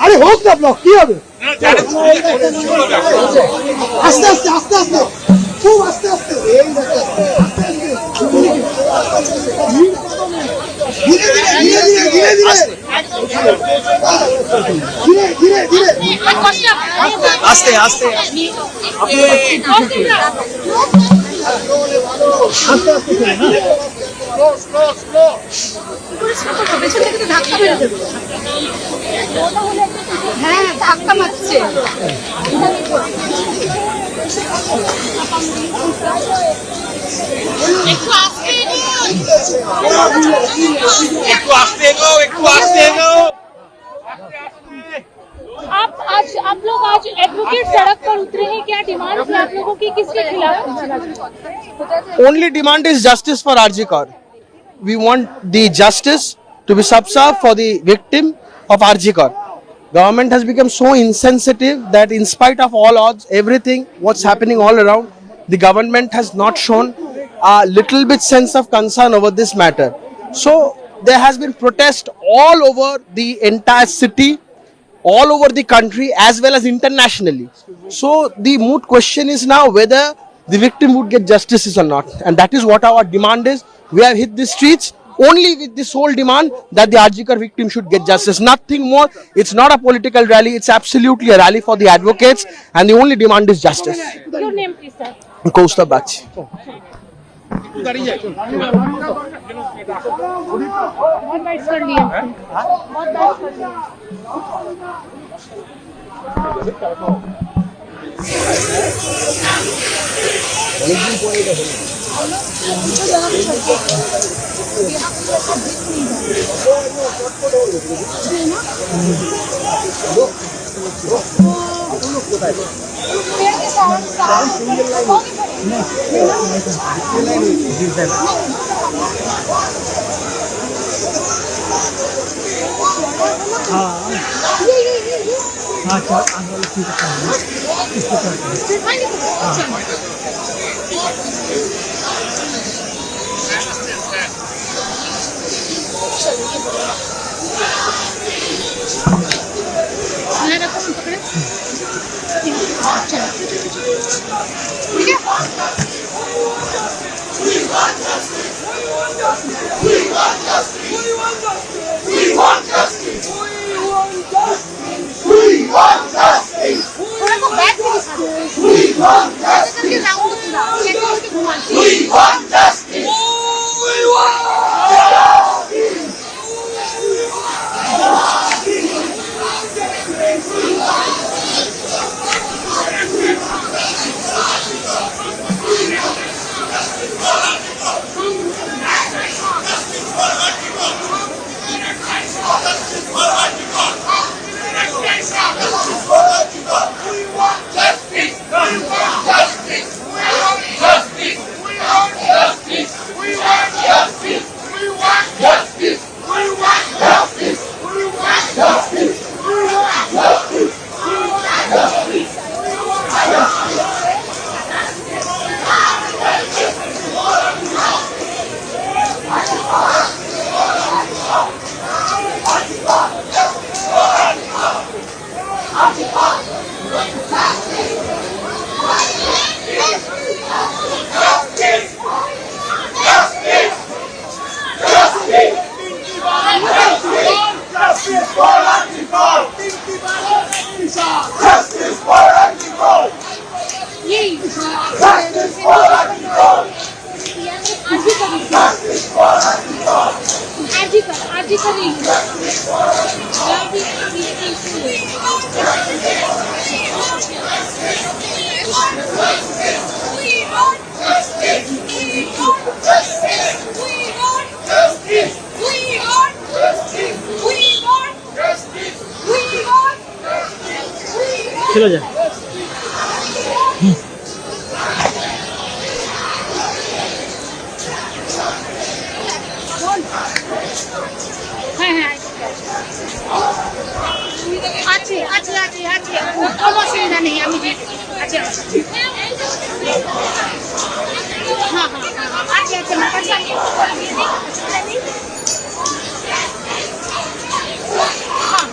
আরে হোক না ব্লক, কি হবে? আস্তে আস্তে আস্তে আস্তে, খুব আস্তে আস্তে, ধীরে ধীরে ধীরে ধীরে ধীরে ধীরে ধীরে ধীরে ধীরে আস্তে আস্তে হ্যাঁ ধাক্কা মারছে। आप लोग आज एडवोकेट सड़क पर उतरे हैं, क्या डिमांड है आप लोगों की, किसके खिलाफ? Only demand is justice for RG Kaur. We want the justice to be subserved for the victim of RG Kaur. Government has become so insensitive that in spite of all odds, everything what's happening all around, the government has not shown a little bit sense of concern over this matter. So there has been protest all over the entire city, all over the country as well as internationally. So the moot question is now whether the victim would get justice or not, and that is what our demand is. We have hit the streets only with the sole demand that the RG Kar victim should get justice, nothing more. It's not a political rally, it's absolutely a rally for the advocates, and the only demand is justice. Your name please sir. Kaustav Bagchi. बहुत bytes कर लिए, बहुत bytes कर लिए। चलो जाए। আছে আছে আছে আছে কোনো অসুবিধা নেই, আমি हाँ हाँ अच्छा अच्छा मेरे पास आइए। हाँ